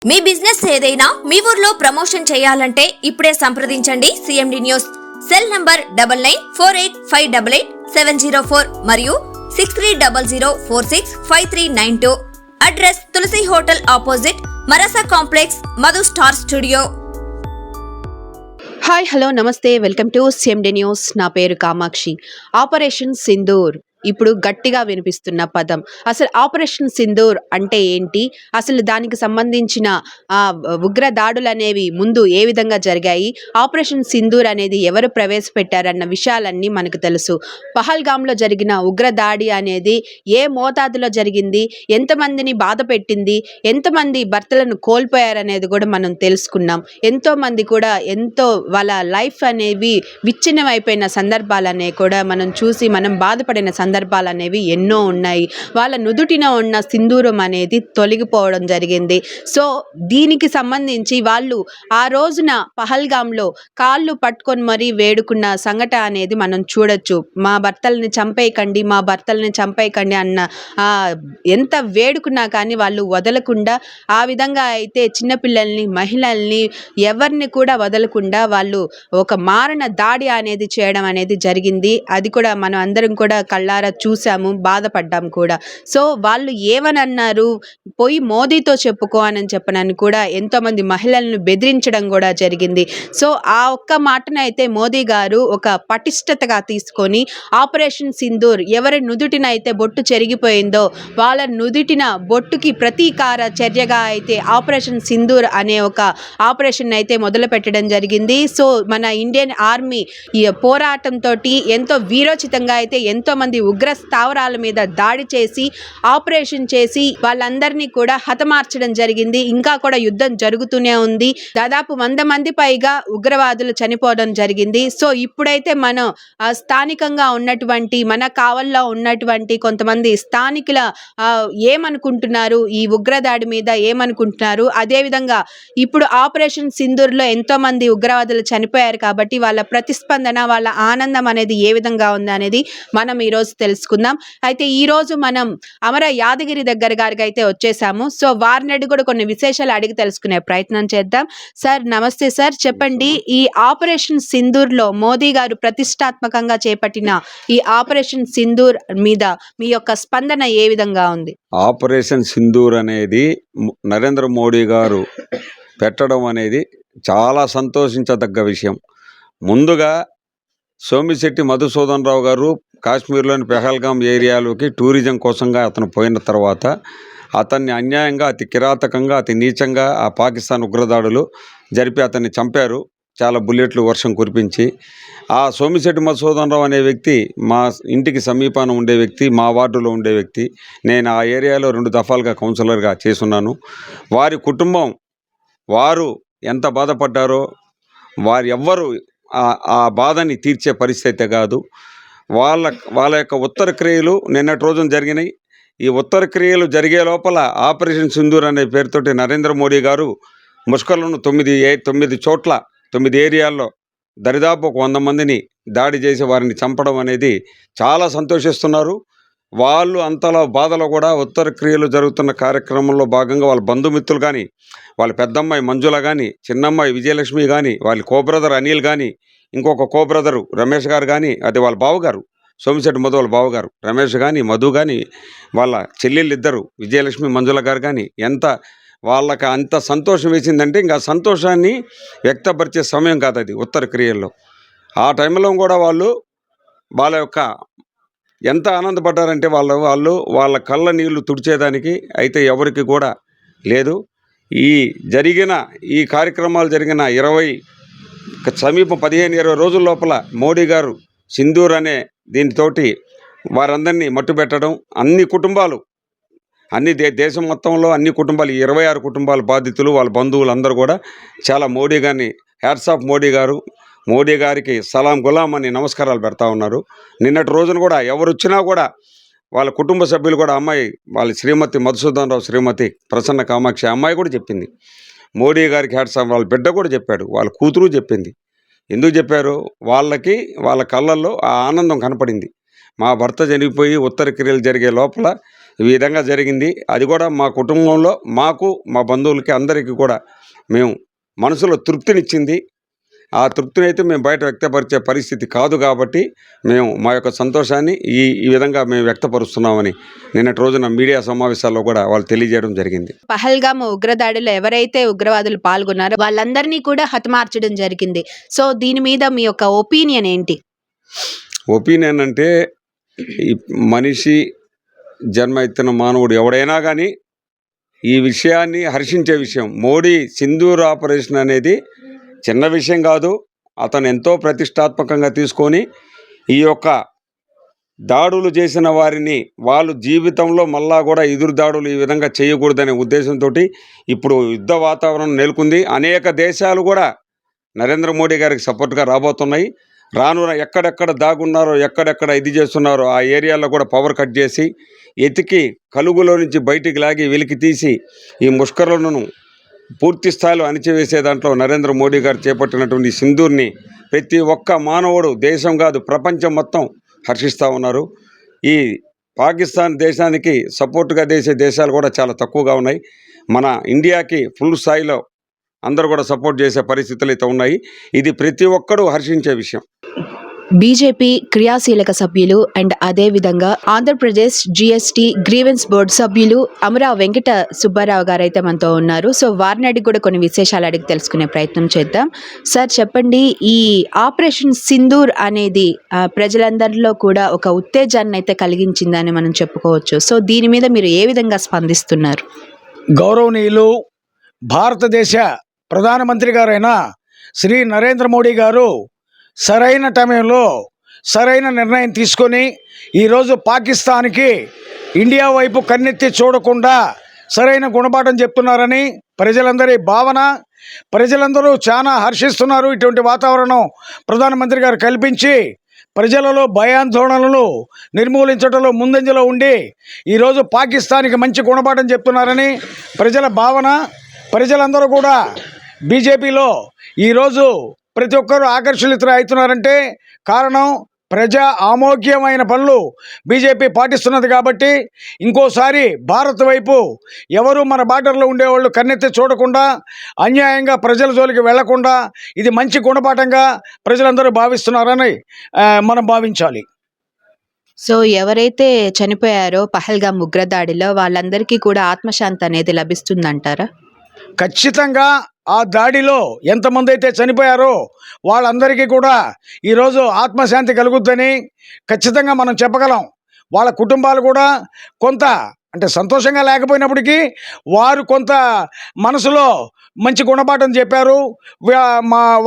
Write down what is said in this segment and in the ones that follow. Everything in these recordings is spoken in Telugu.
మీ బిజినెస్ ఏదైనా మీ ఊర్లో ప్రమోషన్ చేయాలంటే ఇప్పుడే సంప్రదించండి సిఎండి న్యూస్. సెల్ నంబర్ 9948588704 మరియు 6300465392. Address Tulasi hotel opposite Marasa complex, Madhu star studio. Hi, hello, నమస్తే, వెల్కమ్ టు సిఎండి న్యూస్. నా పేరు కామాక్షి. ఆపరేషన్ సింధూర్ ఇప్పుడు గట్టిగా వినిపిస్తున్న పదం. అసలు ఆపరేషన్ సింధూర్ అంటే ఏంటి, అసలు దానికి సంబంధించిన ఉగ్ర దాడులు అనేవి ముందు ఏ విధంగా జరిగాయి, ఆపరేషన్ సింధూర్ అనేది ఎవరు ప్రవేశపెట్టారన్న విషయాలన్నీ మనకు తెలుసు. పహల్గామ్లో జరిగిన ఉగ్ర దాడి అనేది ఏ మోతాదులో జరిగింది, ఎంతమందిని బాధ పెట్టింది, ఎంతమంది భర్తలను కోల్పోయారనేది కూడా మనం తెలుసుకున్నాం. ఎంతోమంది కూడా ఎంతో వాళ్ళ లైఫ్ అనేవి విచ్ఛిన్నం అయిపోయిన సందర్భాలనే కూడా మనం చూసి మనం బాధపడిన సందర్భాలు అనేవి ఎన్నో ఉన్నాయి. వాళ్ళ నుదుటిన ఉన్న సింధూరం అనేది తొలగిపోవడం జరిగింది. సో దీనికి సంబంధించి వాళ్ళు ఆ రోజున పహల్గామ్లో కాళ్ళు పట్టుకొని మరీ వేడుకున్న సంఘటన అనేది మనం చూడొచ్చు. మా భర్తల్ని చంపేయకండి, మా భర్తల్ని చంపేయకండి అన్న ఎంత వేడుకున్నా కానీ వాళ్ళు వదలకుండా, ఆ విధంగా అయితే చిన్నపిల్లల్ని, మహిళల్ని ఎవరిని కూడా వదలకుండా వాళ్ళు ఒక మారణ దాడి అనేది చేయడం అనేది జరిగింది. అది కూడా మనం అందరం కూడా కళ్ళారా చూసాము, బాధపడ్డాము కూడా. సో వాళ్ళు ఏమని అన్నారు, పోయి మోదీతో చెప్పుకో అని చెప్పనని కూడా ఎంతోమంది మహిళలను బెదిరించడం కూడా జరిగింది. సో ఆ ఒక్క మాటనైతే మోదీ గారు ఒక పటిష్టతగా తీసుకొని ఆపరేషన్ సింధూర్ ఎవరి నుదుటిన అయితే బొట్టు చెరిగిపోయిందో వాళ్ళ నుదుటిన బొట్టుకి ప్రతీకార చర్యగా అయితే ఆపరేషన్ సింధూర్ అనే ఒక ఆపరేషన్ అయితే మొదలు పెట్టడం జరిగింది. సో మన ఇండియన్ ఆర్మీ ఈ పోరాటంతో ఎంతో వీరోచితంగా అయితే ఎంతో మంది ఉగ్ర స్థావరాల మీద దాడి చేసి ఆపరేషన్ చేసి వాళ్ళందరినీ కూడా హతమార్చడం జరిగింది. ఇంకా కూడా యుద్ధం జరుగుతూనే ఉంది. దాదాపు 100 మంది పైగా ఉగ్రవాదులు చనిపోవడం జరిగింది. సో ఇప్పుడైతే మనం స్థానికంగా ఉన్నటువంటి మన కావల్లో ఉన్నటువంటి కొంతమంది స్థానికుల ఏమనుకుంటున్నారు, ఈ ఉగ్రదాడి మీద ఏమనుకుంటున్నారు, అదేవిధంగా ఇప్పుడు ఆపరేషన్ సింధూర్లో ఎంతో మంది ఉగ్రవాదులు చనిపోయారు కాబట్టి వాళ్ళ ప్రతిస్పందన, వాళ్ళ ఆనందం అనేది ఏ విధంగా ఉంది అనేది మనం ఈరోజు తెలుసుకుందాం. అయితే ఈరోజు మనం అమర యాదగిరి దగ్గర గారికి అయితే వచ్చేసాము. సో వారిని కూడా కొన్ని విశేషాలు అడిగి తెలుసుకునే ప్రయత్నం చేద్దాం. సార్ నమస్తే సార్, చెప్పండి, ఈ ఆపరేషన్ సింధూర్లో మోదీ గారు ప్రతిష్టాత్మకంగా చేపట్టిన ఈ ఆపరేషన్ సింధూర్ మీద మీ యొక్క స్పందన ఏ విధంగా ఉంది? ఆపరేషన్ సింధూర్ అనేది నరేంద్ర మోడీ గారు పెట్టడం అనేది చాలా సంతోషించదగ్గ విషయం. ముందుగా సోమిశెట్టి మధుసూదన్ రావు గారు కాశ్మీర్లోని పెహల్గాం ఏరియాలోకి టూరిజం కోసంగా అతను పోయిన తర్వాత అతన్ని అన్యాయంగా, అతి కిరాతకంగా, అతి నీచంగా ఆ పాకిస్తాన్ ఉగ్రదాడులు జరిపి అతన్ని చంపారు. చాలా బుల్లెట్లు వర్షం కురిపించి. ఆ సోమిశెట్టి మధుసూదన్ రావు అనే వ్యక్తి మా ఇంటికి సమీపాన ఉండే వ్యక్తి, మా వార్డులో ఉండే వ్యక్తి. నేను ఆ ఏరియాలో 2 దఫాలుగా కౌన్సిలర్గా చేసున్నాను. వారి కుటుంబం వారు ఎంత బాధపడ్డారో వారు ఎవ్వరు ఆ బాధని తీర్చే పరిస్థితి కాదు. వాళ్ళ యొక్క ఉత్తర క్రియలు నిన్నటి రోజున జరిగినాయి. ఈ ఉత్తర క్రియలు జరిగే లోపల ఆపరేషన్ సింధూర్ అనే పేరుతోటి నరేంద్ర మోడీ గారు ముష్కరులను 9 చోట్ల 9 ఏరియాల్లో దరిదాపు ఒక 100 మందిని దాడి చేసి వారిని చంపడం అనేది చాలా సంతోషిస్తున్నారు. వాళ్ళు అంతలో బాధలో కూడా ఉత్తర క్రియలు జరుగుతున్న కార్యక్రమంలో భాగంగా వాళ్ళ బంధుమిత్రులు కానీ, వాళ్ళ పెద్దమ్మాయి మంజుల కానీ, చిన్నమ్మాయి విజయలక్ష్మి కానీ, వాళ్ళ కోబ్రదర్ అనిల్ కానీ, ఇంకొక కోబ్రదరు రమేష్ గారు కానీ, అది వాళ్ళ బావగారు సోమిశెట్టి మధు వాళ్ళ బావగారు రమేష్ కానీ, మధు కానీ, వాళ్ళ చెల్లెళ్ళిద్దరు విజయలక్ష్మి మంజుల గారు కానీ, వాళ్ళకి అంత సంతోషం వేసిందంటే ఇంకా సంతోషాన్ని వ్యక్తపరిచే సమయం కాదు అది ఉత్తర క్రియల్లో. ఆ టైంలో కూడా వాళ్ళు వాళ్ళ యొక్క ఎంత ఆనందపడ్డారంటే వాళ్ళ కళ్ళ నీళ్లు తుడిచేదానికి అయితే ఎవరికి కూడా లేదు. ఈ కార్యక్రమాలు జరిగిన 15-20 రోజుల లోపల మోడీ గారు సింధూర్ అనే దీనితోటి వారందరినీ మట్టుబెట్టడం, అన్ని కుటుంబాలు, దేశం మొత్తంలో అన్ని కుటుంబాలు, 26 కుటుంబాల బాధితులు, వాళ్ళ బంధువులు అందరూ కూడా చాలా మోడీ గారిని హ్యాట్స్ ఆఫ్ మోడీ గారికి సలాం గులాం అని నమస్కారాలు పెడతా ఉన్నారు. నిన్నటి రోజున కూడా ఎవరు వచ్చినా కూడా వాళ్ళ కుటుంబ సభ్యులు కూడా వాళ్ళ శ్రీమతి మధుసూదన్ రావు శ్రీమతి ప్రసన్న కామాక్షి అమ్మాయి కూడా చెప్పింది మోడీ గారికి హ్యాట్స్ ఆఫ్. వాళ్ళ బిడ్డ కూడా చెప్పాడు, వాళ్ళ కూతురు చెప్పింది. ఎందుకు చెప్పారు, వాళ్ళ కళ్ళల్లో ఆ ఆనందం కనపడింది. మా భర్త చనిపోయి ఉత్తర క్రియలు జరిగే లోపల ఈ విధంగా జరిగింది. అది కూడా మా కుటుంబంలో మాకు, మా బంధువులకి అందరికీ కూడా మేము మనసులో తృప్తినిచ్చింది. ఆ తృప్తిని అయితే మేము బయట వ్యక్తపరిచే పరిస్థితి కాదు కాబట్టి మేము మా యొక్క సంతోషాన్ని ఈ విధంగా మేము వ్యక్తపరుస్తున్నామని నిన్నటి రోజున మీడియా సమావేశాల్లో కూడా వాళ్ళు తెలియజేయడం జరిగింది. పహల్గామ్ ఉగ్రదాడిలో ఎవరైతే ఉగ్రవాదులు పాల్గొన్నారో వాళ్ళందరినీ కూడా హతమార్చడం జరిగింది. సో దీని మీద మీ యొక్క ఒపీనియన్ ఏంటి? ఒపీనియన్ అంటే ఈ మనిషి జన్మ ఎత్తిన మానవుడు ఎవడైనా కానీ ఈ విషయాన్ని హర్షించే విషయం. మోడీ సింధూర్ ఆపరేషన్ అనేది చిన్న విషయం కాదు. అతను ఎంతో ప్రతిష్టాత్మకంగా తీసుకొని ఈ యొక్క దాడులు చేసిన వారిని వాళ్ళు జీవితంలో మళ్ళా కూడా ఎదురు దాడులు ఈ విధంగా చేయకూడదనే ఉద్దేశంతో ఇప్పుడు యుద్ధ వాతావరణం నెలకొంది. అనేక దేశాలు కూడా నరేంద్ర మోడీ గారికి సపోర్ట్గా రాబోతున్నాయి. రానున్న ఎక్కడెక్కడ దాగున్నారో, ఎక్కడెక్కడ ఇది చేస్తున్నారో ఆ ఏరియాలో కూడా పవర్ కట్ చేసి ఎతికి కలుగులో నుంచి బయటికి లాగి వెలికి తీసి ఈ ముష్కరులను పూర్తి స్థాయిలో అణిచివేసే దాంట్లో నరేంద్ర మోడీ గారు చేపట్టినటువంటి సింధూర్ని ప్రతి ఒక్క మానవుడు, దేశం కాదు ప్రపంచం మొత్తం హర్షిస్తూ ఉన్నారు. ఈ పాకిస్తాన్ దేశానికి సపోర్టుగా దేశాలు కూడా చాలా తక్కువగా ఉన్నాయి. మన ఇండియాకి ఫుల్ స్థాయిలో అందరూ కూడా సపోర్ట్ చేసే పరిస్థితులు అయితే ఉన్నాయి. ఇది ప్రతి ఒక్కరూ హర్షించే విషయం. బీజేపీ క్రియాశీలక సభ్యులు అండ్ అదేవిధంగా ఆంధ్రప్రదేశ్ జీఎస్టీ గ్రీవెన్స్ బోర్డు సభ్యులు అమరా వెంకట సుబ్బారావు గారు అయితే మనతో ఉన్నారు. సో వారిని అడిగి కూడా కొన్ని విశేషాలు అడిగి తెలుసుకునే ప్రయత్నం చేద్దాం. సార్ చెప్పండి, ఈ ఆపరేషన్ సింధూర్ అనేది ప్రజలందరిలో కూడా ఒక ఉత్తేజాన్ని అయితే కలిగించిందని మనం చెప్పుకోవచ్చు. సో దీని మీద మీరు ఏ విధంగా స్పందిస్తున్నారు? గౌరవనీయులు భారతదేశ ప్రధానమంత్రి గారైన శ్రీ నరేంద్ర మోడీ గారు సరైన టైంలో సరైన నిర్ణయం తీసుకొని ఈరోజు పాకిస్తాన్కి ఇండియా వైపు కన్నెత్తి చూడకుండా సరైన గుణపాఠం చెప్తున్నారని ప్రజలందరి భావన. ప్రజలందరూ చాలా హర్షిస్తున్నారు. ఇటువంటి వాతావరణం ప్రధానమంత్రి గారు కల్పించి ప్రజలలో భయాందోళనలు నిర్మూలించడంలో ముందంజలో ఉండి ఈరోజు పాకిస్తాన్కి మంచి గుణపాఠం చెప్తున్నారని ప్రజల భావన. ప్రజలందరూ కూడా బీజేపీలో ఈరోజు ప్రతి ఒక్కరూ ఆకర్షితులు అవుతున్నారంటే కారణం ప్రజా ఆమోగ్యమైన పనులు బీజేపీ పాటిస్తున్నది కాబట్టి ఇంకోసారి భారత్ వైపు ఎవరు మన బార్డర్లో ఉండేవాళ్ళు కన్నెత్తి చూడకుండా అన్యాయంగా ప్రజల జోలికి వెళ్లకుండా ఇది మంచి గుణపాఠంగా ప్రజలందరూ భావిస్తున్నారని మనం భావించాలి. సో ఎవరైతే చనిపోయారో పహల్గామ్ ఉగ్రదాడిలో వాళ్ళందరికీ కూడా ఆత్మశాంతి అనేది లభిస్తుందంటారా? ఖచ్చితంగా ఆ దాడిలో ఎంతమంది అయితే చనిపోయారో వాళ్ళందరికీ కూడా ఈరోజు ఆత్మశాంతి కలుగుద్దని ఖచ్చితంగా మనం చెప్పగలం. వాళ్ళ కుటుంబాలు కూడా కొంత అంటే సంతోషంగా లేకపోయినప్పటికీ వారు కొంత మనసులో మంచి గుణపాఠం చెప్పారు.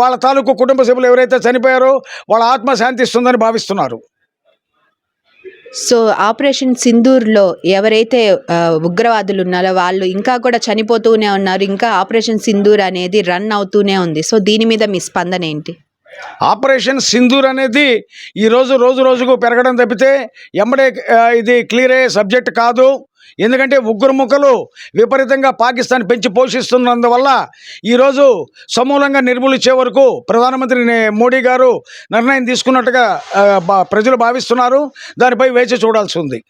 వాళ్ళ తాలూకు కుటుంబ సభ్యులు ఎవరైతే చనిపోయారో వాళ్ళ ఆత్మశాంతి ఇస్తుందని భావిస్తున్నారు. సో ఆపరేషన్ సింధూర్లో ఎవరైతే ఉగ్రవాదులు ఉన్నారో వాళ్ళు ఇంకా కూడా చనిపోతూనే ఉన్నారు. ఇంకా ఆపరేషన్ సింధూర్ అనేది రన్ అవుతూనే ఉంది. సో దీని మీద మీ స్పందన ఏంటి? ఆపరేషన్ సింధూర్ అనేది ఈరోజు రోజు రోజుకు పెరగడం తప్పితే ఎమ్మడే ఇది క్లియర్ అయ్యే సబ్జెక్ట్ కాదు. ఎందుకంటే ఉగ్రముఖలు విపరీతంగా పాకిస్తాన్ పెంచి పోషిస్తున్నందువల్ల ఈరోజు సమూలంగా నిర్మూలించే వరకు ప్రధానమంత్రి మోడీ గారు నిర్ణయం తీసుకున్నట్టుగా ప్రజలు భావిస్తున్నారు. దానిపై వేచి చూడాల్సి ఉంది.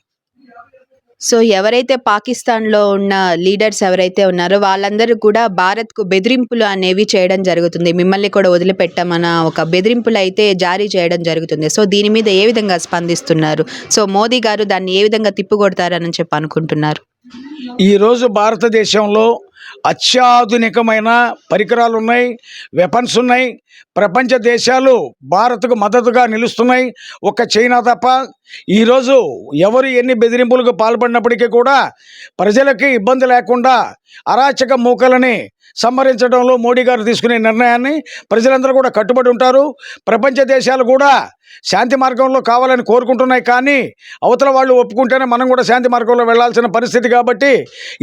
సో ఎవరైతే పాకిస్తాన్లో ఉన్న లీడర్స్ ఎవరైతే ఉన్నారో వాళ్ళందరూ కూడా భారత్కు బెదిరింపులు అనేవి చేయడం జరుగుతుంది. మిమ్మల్ని కూడా వదిలిపెట్టమన్న ఒక బెదిరింపులు అయితే జారీ చేయడం జరుగుతుంది. సో దీని మీద ఏ విధంగా స్పందిస్తున్నారు? సో మోదీ గారు దాన్ని ఏ విధంగా తిప్పికొడతారని చెప్పి అనుకుంటున్నారు? ఈరోజు భారతదేశంలో అత్యాధునికమైన పరికరాలు ఉన్నాయి, వెపన్స్ ఉన్నాయి. ప్రపంచ దేశాలు భారత్కు మద్దతుగా నిలుస్తున్నాయి, ఒక్క చైనా తప్ప. ఈరోజు ఎవరు ఎన్ని బెదిరింపులకు పాల్పడినప్పటికీ కూడా ప్రజలకి ఇబ్బంది లేకుండా అరాచక మూకలని సంహరించడంలో మోడీ గారు తీసుకునే నిర్ణయాన్ని ప్రజలందరూ కూడా కట్టుబడి ఉంటారు. ప్రపంచ దేశాలు కూడా శాంతి మార్గంలో కావాలని కోరుకుంటున్నాయి. కానీ అవతల వాళ్ళు ఒప్పుకుంటేనే మనం కూడా శాంతి మార్గంలో వెళ్లాల్సిన పరిస్థితి కాబట్టి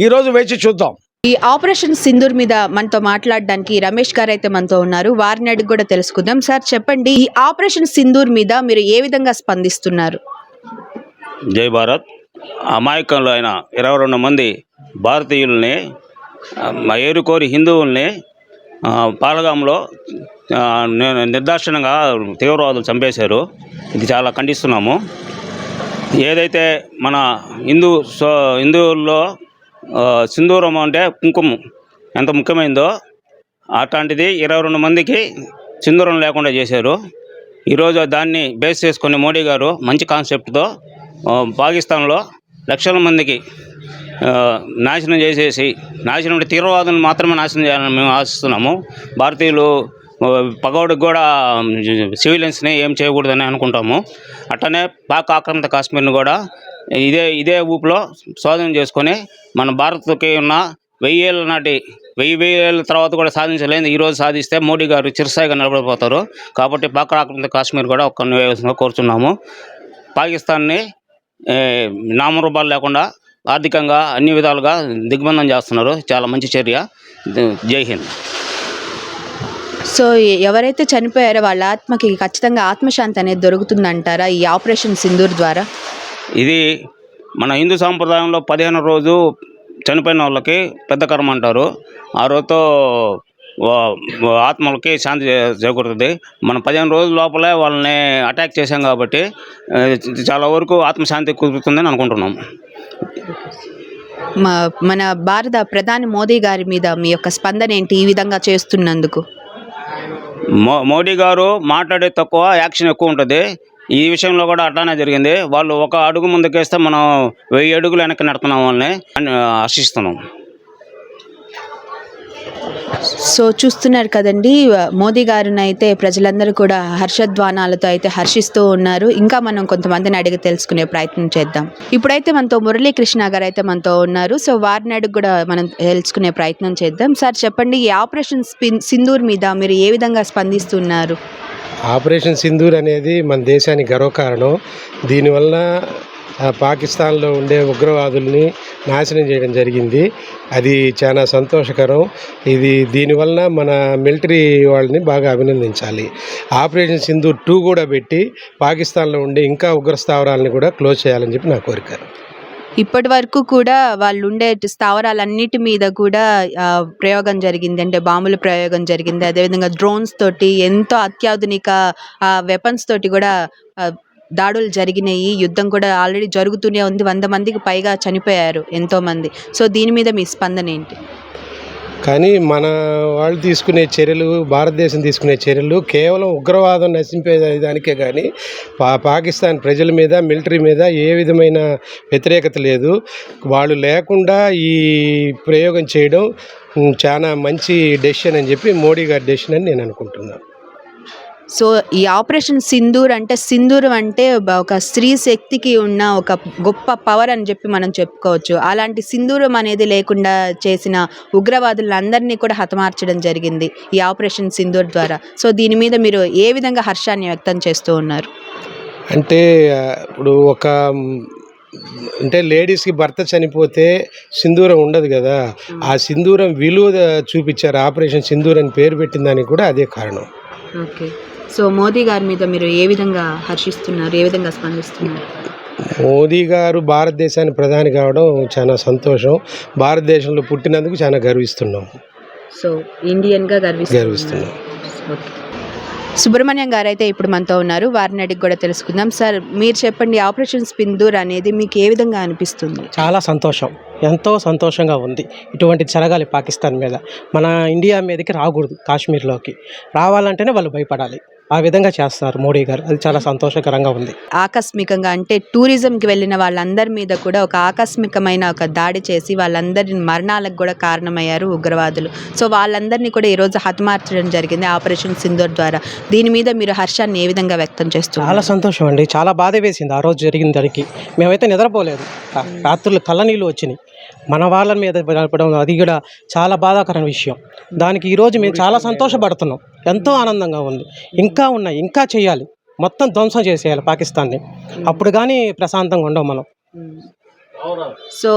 ఈరోజు వేచి చూద్దాం. ఈ ఆపరేషన్ సింధూర్ మీద మనతో మాట్లాడడానికి రమేష్ గారు అయితే మనతో ఉన్నారు. వారిని అడిగి కూడా తెలుసుకుందాం. సార్ చెప్పండి, ఈ ఆపరేషన్ సింధూర్ మీద మీరు ఏ విధంగా స్పందిస్తున్నారు? జై భారత్. అమాయకంలో అయిన 22 మంది భారతీయుల్ని ఏరుకోరి హిందువుల్ని పాలగాంలో నిర్దాక్షిణంగా తీవ్రవాదులు చంపేశారు. ఇది చాలా ఖండిస్తున్నాము. ఏదైతే మన హిందువుల్లో సింధూరం అంటే కుంకుమ ఎంత ముఖ్యమైనదో అట్లాంటిది 22 మందికి సింధూరం లేకుండా చేశారు. ఈరోజు దాన్ని బేస్ చేసుకుని మోడీ గారు మంచి కాన్సెప్ట్తో పాకిస్తాన్లో లక్షల మందికి నాశనం చేసేసి నాశనం అంటే తీవ్రవాదులను మాత్రమే నాశనం చేయాలని మేము ఆశిస్తున్నాము. భారతీయులు పగోడికి కూడా సివిలియన్స్ని ఏం చేయకూడదని అనుకుంటాము. అట్లనే పాక్ ఆక్రమిత కాశ్మీర్ని కూడా ఇదే ఊపులో స్వాధీనం చేసుకొని మన భారత్కి ఉన్న 1000 ఏళ్ళ నాటి 1000 ఏళ్ళ తర్వాత కూడా సాధించలేదు. ఈరోజు సాధిస్తే మోడీ గారు చిరస్థాయిగా నిలబడిపోతారు. కాబట్టి పాక్ ఆక్రమిత కాశ్మీర్ కూడా ఒక్క నివేదికగా కోరుతున్నాము. పాకిస్తాన్ని నామరూపాలు లేకుండా ఆర్థికంగా అన్ని విధాలుగా దిగ్బంధం చేస్తున్నారు. చాలా మంచి చర్య. జై హింద్. సో ఎవరైతే చనిపోయారో వాళ్ళ ఆత్మకి ఖచ్చితంగా ఆత్మశాంతి అనేది దొరుకుతుందంటారా ఈ ఆపరేషన్ సింధూర్ ద్వారా? ఇది మన హిందూ సాంప్రదాయంలో 15 రోజు చనిపోయిన వాళ్ళకి పెద్ద కర్మ అంటారు. ఆ రోజుతో ఆత్మలకి శాంతి చేకూరుతుంది. మనం 15 రోజుల లోపలే వాళ్ళని అటాక్ చేశాం కాబట్టి చాలా వరకు ఆత్మశాంతి కుదురుతుందని అనుకుంటున్నాం. మన భారత ప్రధాని మోదీ గారి మీద మీ యొక్క స్పందన ఏంటి ఈ విధంగా చేస్తున్నందుకు? మోడీ గారు మాట్లాడే తక్కువ, యాక్షన్ ఎక్కువ ఉంటుంది. ఈ విషయంలో కూడా అట్లానే జరిగింది. వాళ్ళు ఒక అడుగు ముందుకేస్తే మనం 1000 అడుగులు వెనక్కి నడుతున్నాం వాళ్ళని ఆశిస్తున్నాం. సో చూస్తున్నారు కదండి, మోదీ గారిని అయితే ప్రజలందరూ కూడా హర్షధ్వానాలతో అయితే హర్షిస్తూ ఉన్నారు. ఇంకా మనం కొంతమందిని అడిగి తెలుసుకునే ప్రయత్నం చేద్దాం. ఇప్పుడైతే మనతో మురళీకృష్ణ గారు అయితే మనతో ఉన్నారు. సో వారిని అడిగి కూడా మనం తెలుసుకునే ప్రయత్నం చేద్దాం. సార్ చెప్పండి, ఈ ఆపరేషన్ సింధూర్ మీద మీరు ఏ విధంగా స్పందిస్తున్నారు? ఆపరేషన్ సింధూర్ అనేది మన దేశానికి గర్వకారణం. దీనివల్ల పాకిస్తాన్లో ఉండే ఉగ్రవాదుల్ని నాశనం చేయడం జరిగింది. అది చాలా సంతోషకరం. దీనివల్ల మన మిలిటరీ వాళ్ళని బాగా అభినందించాలి. ఆపరేషన్ సింధూర్ 2 కూడా పెట్టి పాకిస్తాన్లో ఉండే ఇంకా ఉగ్ర స్థావరాలని కూడా క్లోజ్ చేయాలని చెప్పి నా కోరిక. ఇప్పటి వరకు కూడా వాళ్ళు ఉండే స్థావరాలన్నిటి మీద కూడా ప్రయోగం జరిగింది, అంటే బాంబుల ప్రయోగం జరిగింది. అదేవిధంగా డ్రోన్స్ తోటి ఎంతో అత్యాధునిక వెపన్స్ తోటి కూడా దాడులు జరిగినాయి. యుద్ధం కూడా ఆల్రెడీ జరుగుతూనే ఉంది. 100 మందికి పైగా చనిపోయారు ఎంతోమంది. సో దీని మీద మీ స్పందన ఏంటి? కానీ మన వాళ్ళు తీసుకునే చర్యలు, భారతదేశం తీసుకునే చర్యలు కేవలం ఉగ్రవాదం నశింపేదానికే కానీ పాకిస్తాన్ ప్రజల మీద, మిలిటరీ మీద ఏ విధమైన వ్యతిరేకత లేదు. వాళ్ళు లేకుండా ఈ ప్రయోగం చేయడం చాలా మంచి డెసిషన్ అని చెప్పి మోడీ గారి డెసిషన్ అని నేను అనుకుంటున్నాను. సో ఈ ఆపరేషన్ సింధూర్ అంటే, సింధూరం అంటే ఒక స్త్రీ శక్తికి ఉన్న ఒక గొప్ప పవర్ అని చెప్పి మనం చెప్పుకోవచ్చు. అలాంటి సింధూరం అనేది లేకుండా చేసిన ఉగ్రవాదులందరినీ కూడా హతమార్చడం జరిగింది ఈ ఆపరేషన్ సింధూర్ ద్వారా. సో దీని మీద మీరు ఏ విధంగా హర్షాన్ని వ్యక్తం చేస్తూ ఉన్నారు? అంటే ఇప్పుడు అంటే లేడీస్కి భర్త చనిపోతే సింధూరం ఉండదు కదా, ఆ సింధూరం విలువ చూపించారు. ఆపరేషన్ సింధూర్ అని పేరు పెట్టిన దానికి కూడా అదే కారణం. ఓకే. సో మోదీ గారి మీద మీరు ఏ విధంగా హర్షిస్తున్నారు, ఏ విధంగా స్పందిస్తున్నారు? మోదీ గారు భారతదేశానికి ప్రధాని కావడం చాలా సంతోషం. భారతదేశంలో పుట్టినందుకు చాలా గర్విస్తున్నాం. సో ఇండియన్గా గర్విస్తున్నాం. ఓకే. సుబ్రహ్మణ్యం గారు అయితే ఇప్పుడు మనతో ఉన్నారు. వారిని అడిగి కూడా తెలుసుకుందాం. సార్ మీరు చెప్పండి, ఆపరేషన్ సింధూర్ అనేది మీకు ఏ విధంగా అనిపిస్తుంది? చాలా సంతోషం, ఎంతో సంతోషంగా ఉంది. ఇటువంటిది జరగాలి పాకిస్తాన్ మీద, మన ఇండియా మీదకి రాకూడదు. కాశ్మీర్లోకి రావాలంటేనే వాళ్ళు భయపడాలి. ఆ విధంగా చేస్తున్నారు మోడీ గారు. అది చాలా సంతోషకరంగా ఉంది. ఆకస్మికంగా అంటే టూరిజంకి వెళ్ళిన వాళ్ళందరి మీద కూడా ఒక ఆకస్మికమైన ఒక దాడి చేసి వాళ్ళందరి మరణాలకు కూడా కారణమయ్యారు ఉగ్రవాదులు. సో వాళ్ళందరినీ కూడా ఈరోజు హతమార్చడం జరిగింది ఆపరేషన్ సింధూర్ ద్వారా. దీని మీద మీరు హర్షాన్ని ఏ విధంగా వ్యక్తం చేస్తున్నారు? చాలా సంతోషం అండి. చాలా బాధ వేసింది ఆ రోజు జరిగిన దానికి. మేమైతే నిద్రపోలేదు, రాత్రులు కళ్ళనీళ్ళు వచ్చినాయి. మన వాళ్ళ మీద పడడం అది కూడా చాలా బాధాకరమైన విషయం. దానికి ఈరోజు మేము చాలా సంతోషపడుతున్నాం, ఎంతో ఆనందంగా ఉంది. ఇంకా ఉన్నాయి, ఇంకా చేయాలి, మొత్తం ధ్వంసం చేసేయాలి పాకిస్తాన్ని. అప్పుడు కానీ ప్రశాంతంగా ఉండవు మనం. సో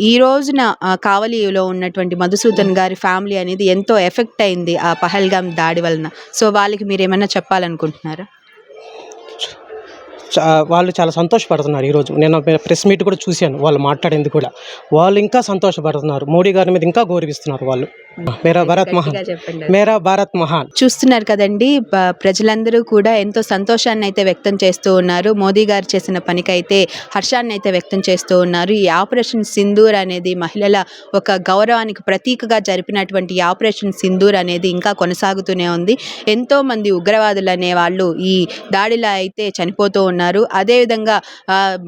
ఈ రోజున కావలిలో ఉన్నటువంటి మధుసూదన్ గారి ఫ్యామిలీ అనేది ఎంతో ఎఫెక్ట్ అయింది ఆ పహల్గామ్ దాడి వలన. సో వాళ్ళకి మీరు ఏమైనా చెప్పాలనుకుంటున్నారా? వాళ్ళు చాలా సంతోషపడుతున్నారు ఈరోజు. నేను ప్రెస్ మీట్ కూడా చూశాను, వాళ్ళు మాట్లాడింది కూడా. వాళ్ళు ఇంకా సంతోషపడుతున్నారు, మోడీ గారి మీద ఇంకా గౌరవిస్తున్నారు వాళ్ళు. మేరా భారత్ మహాన్, మేరా భారత్ మహాన్. చూస్తున్నారు కదండి, ప్రజలందరూ కూడా ఎంతో సంతోషాన్ని అయితే వ్యక్తం చేస్తూ ఉన్నారు. మోదీ గారు చేసిన పనికైతే హర్షాన్ని అయితే వ్యక్తం చేస్తూ ఉన్నారు. ఈ ఆపరేషన్ సింధూర్ అనేది మహిళల ఒక గౌరవానికి ప్రతీకగా జరిపినటువంటి ఈ ఆపరేషన్ సింధూర్ అనేది ఇంకా కొనసాగుతూనే ఉంది. ఎంతో మంది ఉగ్రవాదులు అనే వాళ్ళు ఈ దాడిలో అయితే చనిపోతూ ఉన్నారు. అదేవిధంగా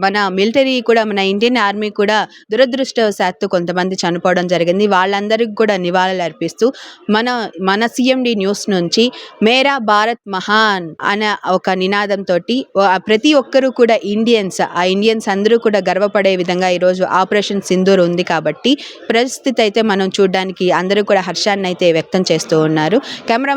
మన మిలిటరీ కూడా, మన ఇండియన్ ఆర్మీ కూడా దురదృష్టవశాత్తు కొంతమంది చనిపోవడం జరిగింది. వాళ్ళందరికీ కూడా నివాళులు అర్పిస్తూ మన సిఎండి న్యూస్ నుంచి మేరా భారత్ మహాన్ అనే ఒక నినాదంతో ప్రతి ఒక్కరూ కూడా ఇండియన్స్ అందరూ కూడా గర్వపడే విధంగా ఈరోజు ఆపరేషన్ సింధూర్ ఉంది. కాబట్టి పరిస్థితి అయితే మనం చూడడానికి అందరూ కూడా హర్షాన్ని అయితే వ్యక్తం చేస్తూ ఉన్నారు. కెమెరా